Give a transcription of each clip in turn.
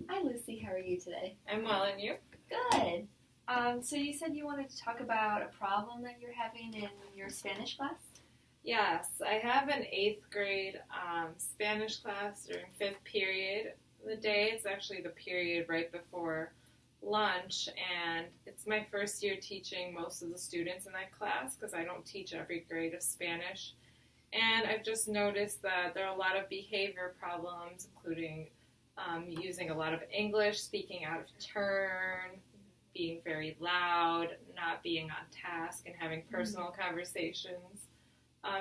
Hi, Lucy. How are you today? I'm well, and you? Good. So you said you wanted to talk about a problem that you're having in your Spanish class? Yes, I have an 8th grade Spanish class during 5th period of the day. It's actually the period right before lunch, and it's my first year teaching most of the students in that class because I don't teach every grade of Spanish. And I've just noticed that there are a lot of behavior problems, including using a lot of English, speaking out of turn, being very loud, not being on task, and having personal conversations.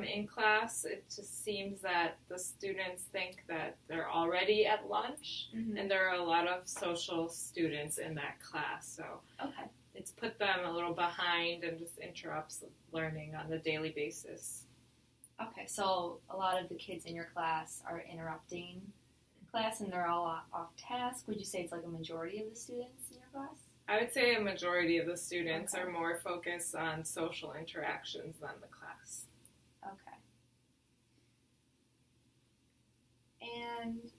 In class, it just seems that the students think that they're already at lunch, and there are a lot of social students in that class. So it's put them a little behind and just interrupts learning on a daily basis. Okay, so a lot of the kids in your class are interrupting class and they're all off task. Would you say it's like a majority of the students in your class? I would say a majority of the students are more focused on social interactions than the class. Okay. And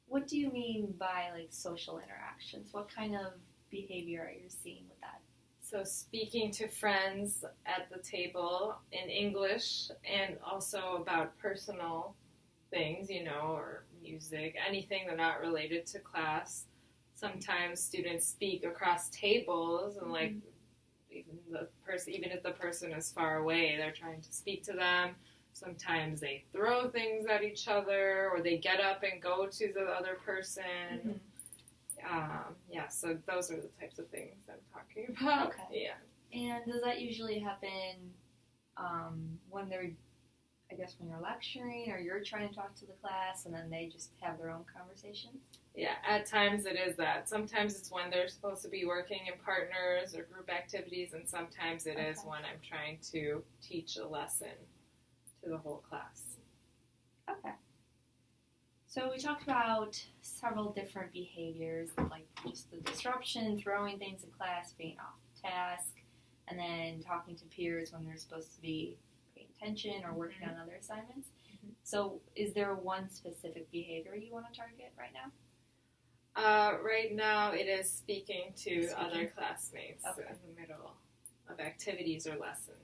what do you mean by like social interactions? What kind of behavior are you seeing with that? So speaking to friends at the table in English and also about personal things, or music, anything that's not related to class. Sometimes students speak across tables and even if the person is far away, they're trying to speak to them. Sometimes they throw things at each other or they get up and go to the other person. So those are the types of things I'm talking about. Okay. Yeah. And does that usually happen when you're lecturing or you're trying to talk to the class and then they just have their own conversations? Yeah, at times it is that. Sometimes it's when they're supposed to be working in partners or group activities, and sometimes it is when I'm trying to teach a lesson to the whole class. Okay. So we talked about several different behaviors, like just the disruption, throwing things in class, being off task, and then talking to peers when they're supposed to be paying attention or working on other assignments. So is there one specific behavior you want to target right now? Right now it is speaking to other classmates in the middle of activities or lessons.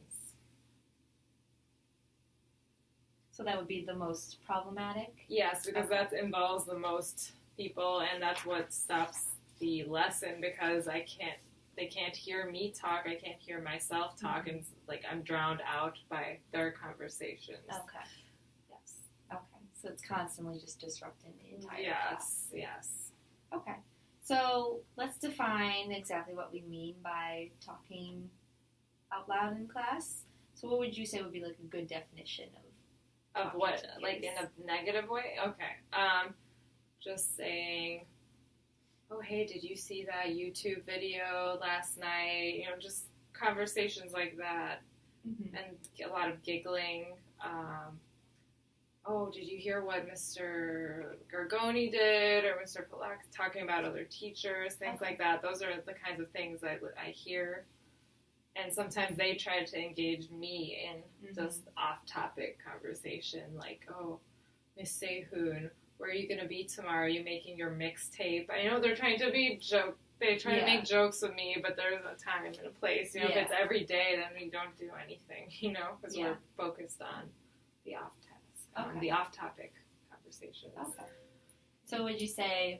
So that would be the most problematic? Yes, because that involves the most people, and that's what stops the lesson because they can't hear me talk, I can't hear myself talk, and I'm drowned out by their conversations. Okay. Yes. Okay. So it's constantly just disrupting the entire class. Yes. Okay. So let's define exactly what we mean by talking out loud in class. So what would you say would be like a good definition of what, like in a negative way? Okay. Just saying, oh, hey, did you see that YouTube video last night? Just conversations like that. And a lot of giggling. Oh, did you hear what Mr. Gargoni did? Or Mr. Polak talking about other teachers? Things like that. Those are the kinds of things I hear. And sometimes they try to engage me in just off-topic conversation, like, oh, Miss Sehun, where are you going to be tomorrow? Are you making your mixtape? I know they're trying to to make jokes with me, but there's a time and a place. If it's every day, then we don't do anything, because we're focused on the the off-topic conversations. Okay. So would you say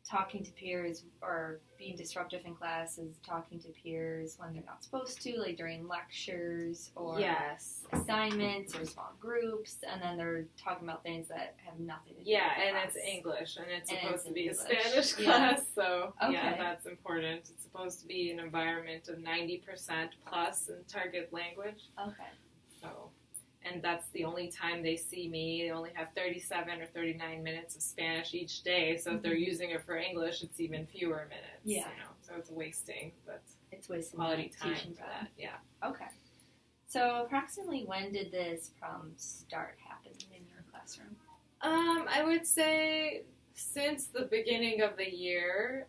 talking to peers or being disruptive in class is talking to peers when they're not supposed to, like during lectures or assignments or small groups, and then they're talking about things that have nothing to do with and class. It's English, and it's supposed to be a Spanish class, so that's important. It's supposed to be an environment of 90% plus in target language. Okay. So, and that's the only time they see me. They only have 37 or 39 minutes of Spanish each day, so if they're using it for English, it's even fewer minutes. Yeah. So it's wasting, but it's wasting quality time for that. Yeah. Okay. So approximately when did this problem start happening in your classroom? I would say since the beginning of the year,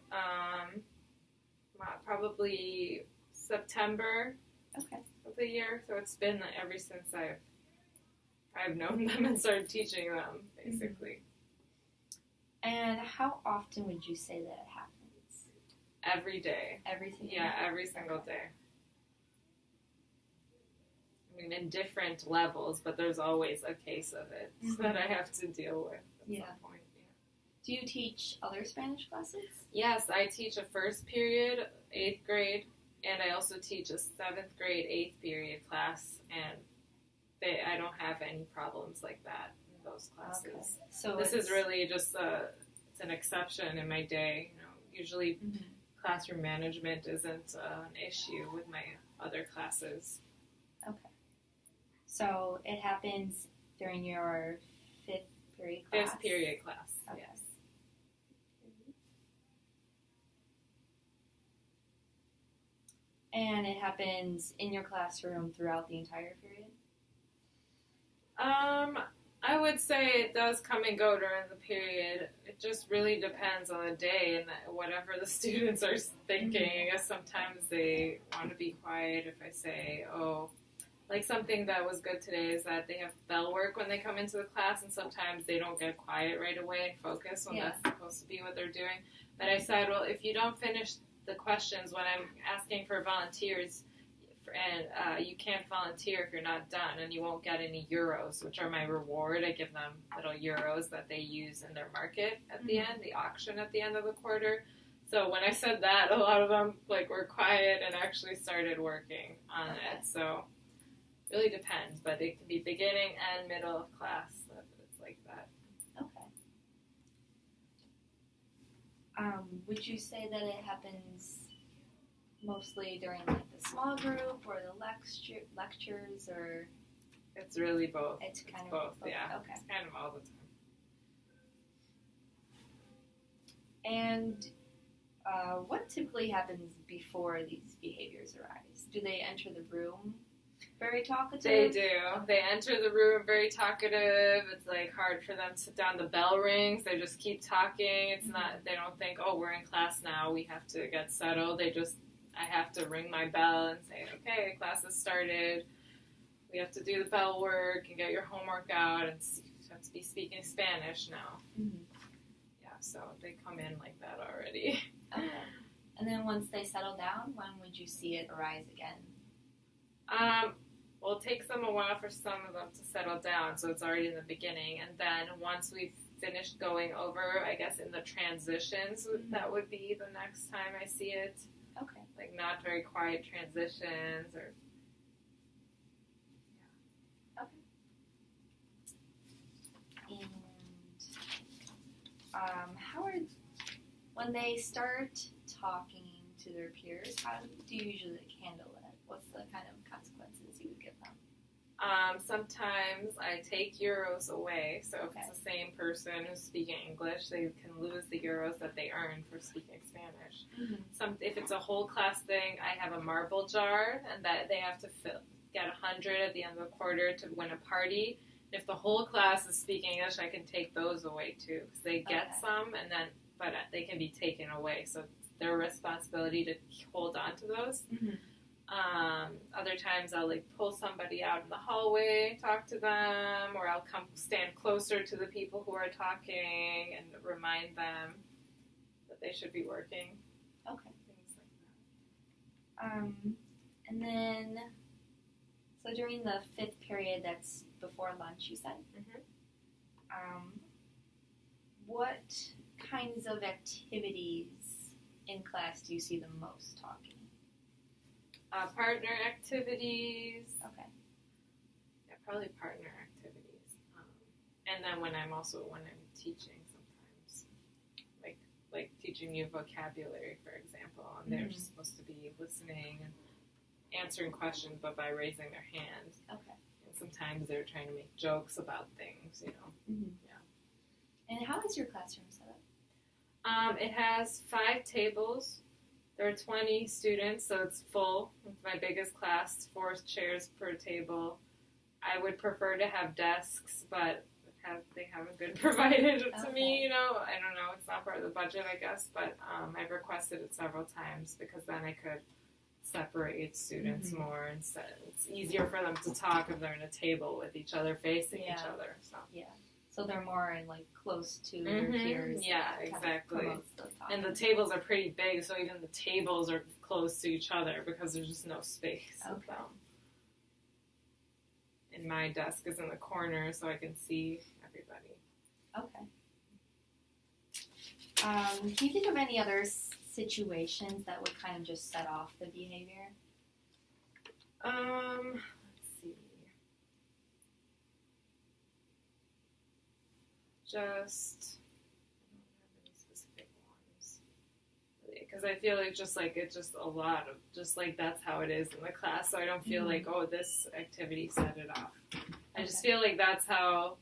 probably September of the year. So it's been ever since I've known them and started teaching them, basically. And how often would you say that it happens? Every day. Every single day? Yeah, every single day. I mean, in different levels, but there's always a case of it that I have to deal with at some point. Yeah. Do you teach other Spanish classes? Yes, I teach a first period, 8th grade, and I also teach a 7th grade, 8th period class, and I don't have any problems like that in those classes. Okay. So this is really just it's an exception in my day. You know, usually classroom management isn't an issue with my other classes. Okay. So it happens during your 5th period class? 5th period class, okay. Yes. And it happens in your classroom throughout the entire period? I would say it does come and go during the period. It just really depends on the day and whatever the students are thinking. I guess sometimes they want to be quiet if I say, like something that was good today is that they have bell work when they come into the class, and sometimes they don't get quiet right away and focus when that's supposed to be what they're doing. But I said, well, if you don't finish the questions when I'm asking for volunteers, and you can't volunteer if you're not done, and you won't get any euros, which are my reward. I give them little euros that they use in their market at the end, the auction at the end of the quarter. So when I said that, a lot of them were quiet and actually started working on it. So it really depends, but it can be beginning and middle of class. It's like that. Okay. Would you say that it happens mostly during the small group or the lectures, or it's really both? It's kind of both. Yeah. Okay. It's kind of all the time. And what typically happens before these behaviors arise? Do they enter the room very talkative? They do. They enter the room very talkative. It's hard for them to sit down. The bell rings. They just keep talking. It's not. They don't think, we're in class now. We have to get settled. I have to ring my bell and say, okay, class has started. We have to do the bell work and get your homework out, and you have to be speaking Spanish now. Yeah, so they come in like that already. Okay. And then once they settle down, when would you see it arise again? Well, it takes them a while for some of them to settle down, so it's already in the beginning. And then once we've finished going over, I guess in the transitions, that would be the next time I see it. Okay. Not very quiet transitions or... Yeah. Okay. And when they start talking to their peers, how do you usually handle it? What's the kind of consequences you would give them? Sometimes I take euros away, so if it's the same person who's speaking English, they can lose the euros that they earned for speaking Spanish. If it's a whole class thing, I have a marble jar, and that they have to get 100 at the end of the quarter to win a party. If the whole class is speaking English, I can take those away too, because they get some, but they can be taken away, so it's their responsibility to hold on to those. Other times I'll pull somebody out in the hallway, talk to them, or I'll come stand closer to the people who are talking and remind them that they should be working. Okay. Things like that. And then, so during the 5th period, that's before lunch, you said? What kinds of activities in class do you see the most talking? Partner activities. Okay. Yeah, probably partner activities. And then when I'm teaching sometimes, like teaching you vocabulary, for example, and they're just supposed to be listening and answering questions, but by raising their hand. Okay. And sometimes they're trying to make jokes about things, Yeah. And how is your classroom set up? It has 5 tables. There are 20 students, so it's full. It's my biggest class, 4 chairs per table. I would prefer to have desks, but they haven't been provided to me, I don't know. It's not part of the budget, I guess, but I've requested it several times because then I could separate students more, and it's easier for them to talk if they're in a table with each other, facing each other. So. Yeah. So they're more like close to their peers. Yeah, and exactly. And the tables are pretty big, so even the tables are close to each other because there's just no space. Okay. And my desk is in the corner, so I can see everybody. Okay. Can you think of any other situations that would kind of just set off the behavior? Let's see. Just, I don't have any specific ones. Because I feel like it's just a lot of, just like that's how it is in the class. So I don't feel like, oh, this activity set it off. I just feel like that's how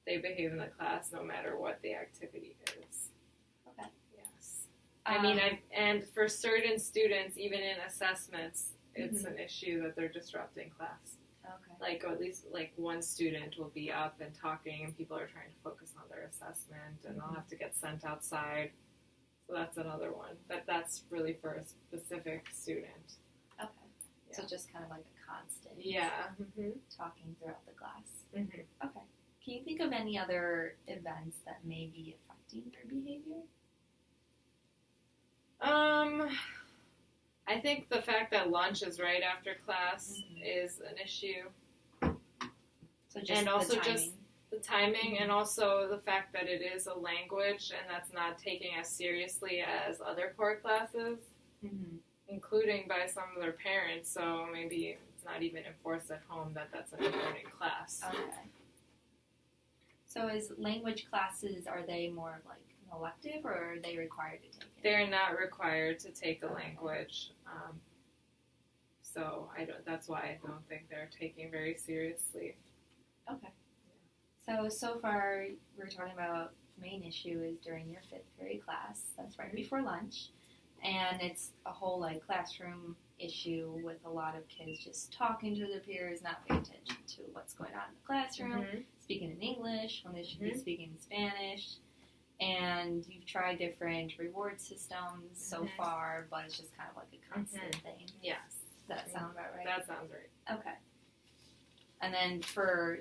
they behave in the class no matter what the activity is. Okay. Yes. I mean, and for certain students, even in assessments, it's an issue that they're disrupting class. Okay. Like, or at least, like, one student will be up and talking, and people are trying to focus on their assessment, and they'll have to get sent outside. So that's another one. But that's really for a specific student. Okay. Yeah. So just kind of like a constant. Yeah. Talking throughout the class. Mm-hmm. Okay. Can you think of any other events that may be affecting their behavior? I think the fact that lunch is right after class is an issue. So just and also the timing. just the timing, and also the fact that it is a language and that's not taken as seriously as other core classes, including by some of their parents. So maybe it's not even enforced at home that that's an important class. Okay. So is language classes, are they more of like an elective, or are they required to take it? They're not required to take a language. So that's why I don't think they're taking very seriously. Okay. So far, we're talking about the main issue is during your 5th period class. That's right before lunch. And it's a whole like classroom issue with a lot of kids just talking to their peers, not paying attention to what's going on in the classroom, speaking in English when they should be speaking in Spanish. And you've tried different reward systems so far, but it's just kind of like a constant thing. Yes. Does that sound about right? That sounds right. Okay. And then for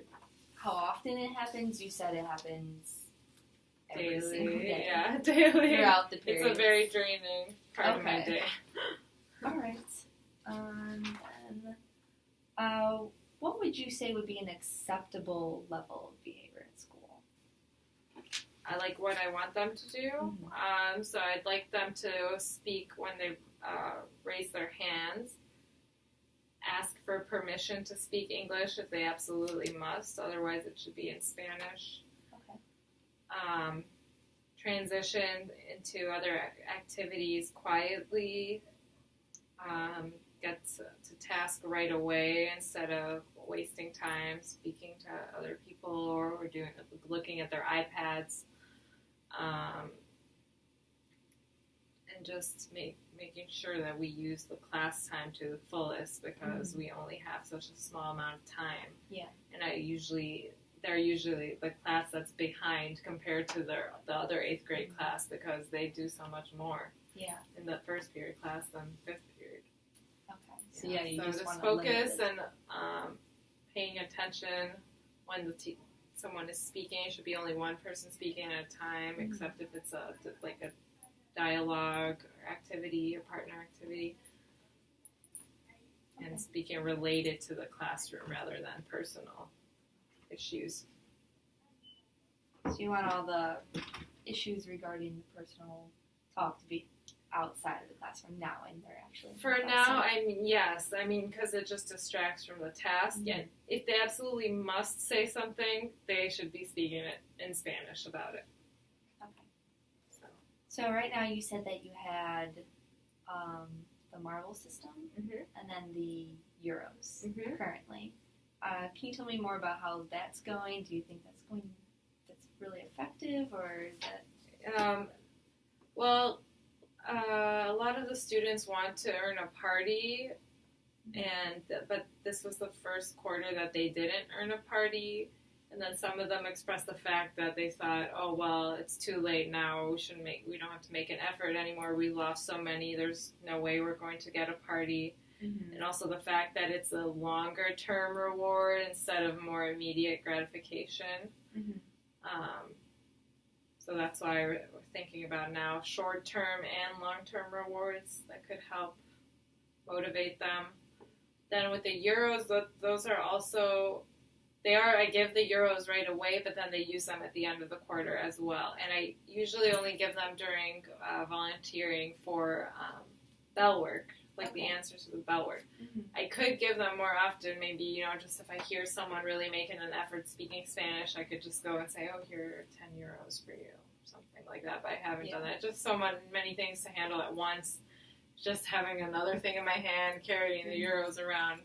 how often it happens, you said it happens every single day. Yeah, daily. Throughout the period. It's a very draining part of my day. All right. Then, what would you say would be an acceptable level of behavior at school? I like what I want them to do. So I'd like them to speak when they raise their hands. Ask for permission to speak English if they absolutely must. Otherwise, it should be in Spanish. Okay. Transition into other activities quietly. Get to task right away instead of wasting time speaking to other people or looking at their iPads. And just making sure that we use the class time to the fullest because we only have such a small amount of time. Yeah. And they're usually the class that's behind compared to the other 8th grade class because they do so much more. Yeah. In the 1st period class than 5th period. Okay. So you so just want to focus and paying attention when someone is speaking. It should be only one person speaking at a time, except if it's a dialogue or activity, a partner activity, and speaking related to the classroom rather than personal issues. So you want all the issues regarding the personal talk to be outside of the classroom now when they're actually in For the now, classroom. I mean, yes. I mean, because it just distracts from the task. And if they absolutely must say something, they should be speaking it in Spanish about it. Okay. So right now you said that you had the Marvel system and then the Euros currently. Can you tell me more about how that's going? Do you think that's really effective, or is that? A lot of the students want to earn a party, but this was the first quarter that they didn't earn a party. And then some of them expressed the fact that they thought, oh, well, it's too late now. We don't have to make an effort anymore. We lost so many. There's no way we're going to get a party. And also the fact that it's a longer term reward instead of more immediate gratification. So that's why we're thinking about now short-term and long-term rewards that could help motivate them. Then with the Euros, those are also, I give the Euros right away, but then they use them at the end of the quarter as well. And I usually only give them during volunteering for bell work, like the answers to the bell work. Mm-hmm. I could give them more often, maybe, just if I hear someone really making an effort speaking Spanish, I could just go and say, oh, here are 10 euros for you, something like that, but I haven't done that. Just so many things to handle at once. Just having another thing in my hand, carrying the euros around,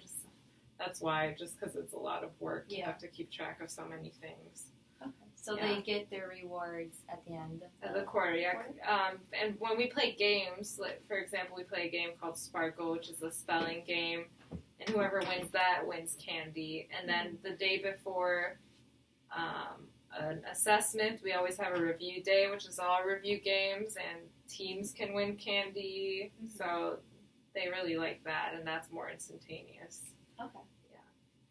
that's why, just because it's a lot of work to have to keep track of so many things. Okay. So they get their rewards at the end of the quarter, and when we play games, like, for example, we play a game called Sparkle, which is a spelling game, and whoever wins that wins candy. And then the day before an assessment, we always have a review day, which is all review games, and teams can win candy. Mm-hmm. So they really like that, and that's more instantaneous. Okay.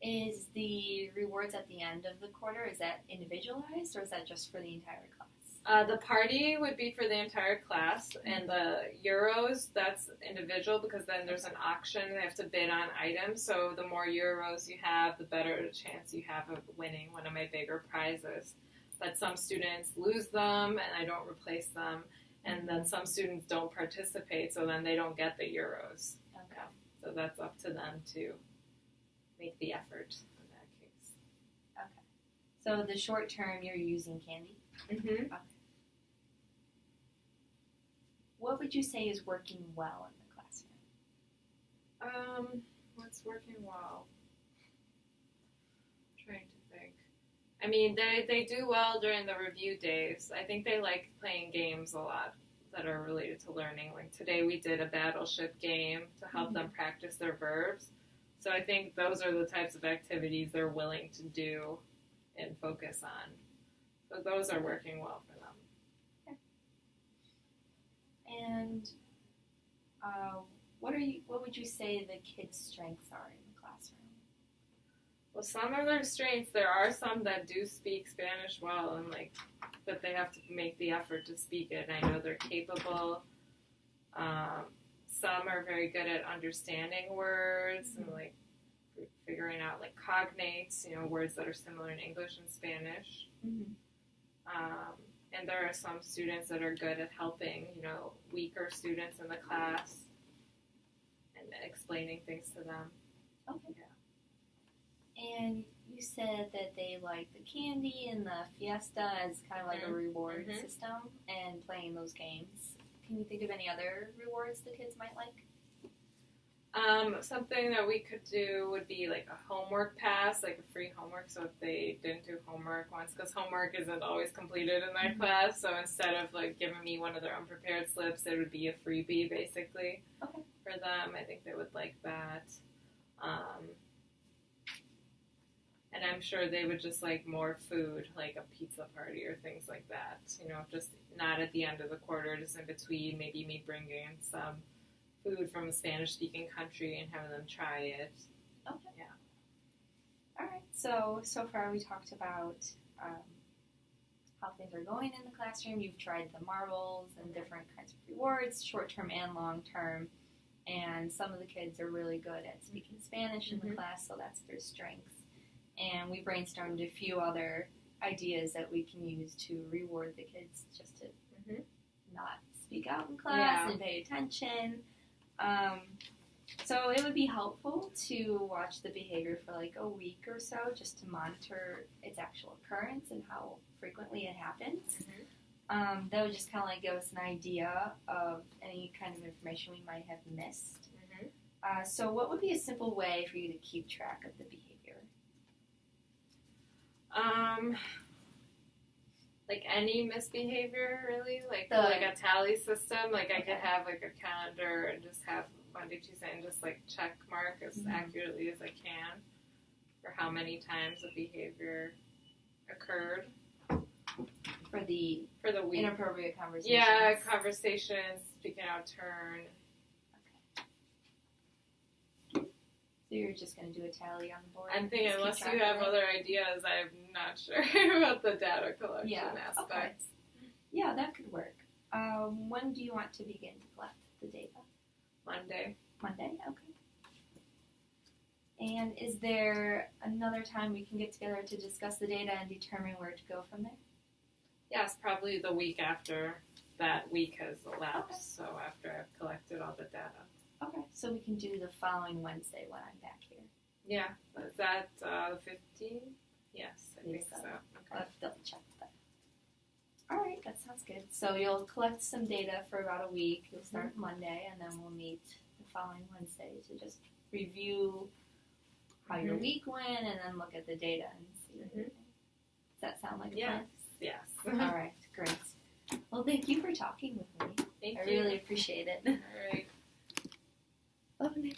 Is the rewards at the end of the quarter, is that individualized, or is that just for the entire class? The party would be for the entire class, and the Euros, that's individual, because then there's an auction. They have to bid on items, so the more Euros you have, the better the chance you have of winning one of my bigger prizes. But some students lose them, and I don't replace them, and then some students don't participate, so then they don't get the Euros. Okay. So that's up to them to make the effort in that case. Okay. So the short term, you're using candy? Mm-hmm. Okay. What would you say is working well in the classroom? What's working well? I'm trying to think. I mean, they do well during the review days. I think they like playing games a lot that are related to learning. Like today we did a battleship game to help them practice their verbs. So I think those are the types of activities they're willing to do and focus on. So those are working well for them. Okay. And what would you say the kids' strengths are in the classroom? Well, some of their strengths, there are some that do speak Spanish well, and but they have to make the effort to speak it. And I know they're capable. Some are very good at understanding words and figuring out cognates, words that are similar in English and Spanish. Mm-hmm. And there are some students that are good at helping, weaker students in the class and explaining things to them. Okay. Yeah. And you said that they like the candy and the fiesta as kind of like a reward system and playing those games. Can you think of any other rewards the kids might like? Something that we could do would be a homework pass, a free homework. So if they didn't do homework once, because homework isn't always completed in that class, so instead of giving me one of their unprepared slips, it would be a freebie basically for them. I think they would like that. And I'm sure they would just like more food, like a pizza party or things like that. Just not at the end of the quarter, just in between, maybe me bringing some food from a Spanish-speaking country and having them try it. Okay. Yeah. All right. So far we talked about how things are going in the classroom. You've tried the marbles and different kinds of rewards, short-term and long-term. And some of the kids are really good at speaking Spanish in the class, so that's their strengths. And we brainstormed a few other ideas that we can use to reward the kids just to not speak out in class and pay attention. So it would be helpful to watch the behavior for a week or so just to monitor its actual occurrence and how frequently it happens. That would just kind of give us an idea of any kind of information we might have missed. So what would be a simple way for you to keep track of the behavior? Any misbehavior, really? A tally system? I could have a calendar and just have Monday, Tuesday, and just check mark as accurately as I can for how many times a behavior occurred. For the week. Inappropriate conversations. Yeah, conversations, speaking out of turn. Okay. So you're just going to do a tally on the board? I'm thinking, Just keep unless track you of have it? other ideas, I'm not sure about the data collection aspect. Okay. Yeah, that could work. When do you want to begin to collect the data? Monday. Monday? Okay. And is there another time we can get together to discuss the data and determine where to go from there? Yes, probably the week after that week has elapsed, so after I've collected all the data. Okay, so we can do the following Wednesday when I'm back here. Yeah, is that the 15th? Yes, I think so. I'll Okay. have to double check that. All right, that sounds good. So you'll collect some data for about a week. You'll start Monday, and then we'll meet the following Wednesday to just review how your week went, and then look at the data and see everything. Does that sound like a plan? Yes. All right, great. Well, thank you for talking with me. Thank I you. really appreciate it. All right. Lovely.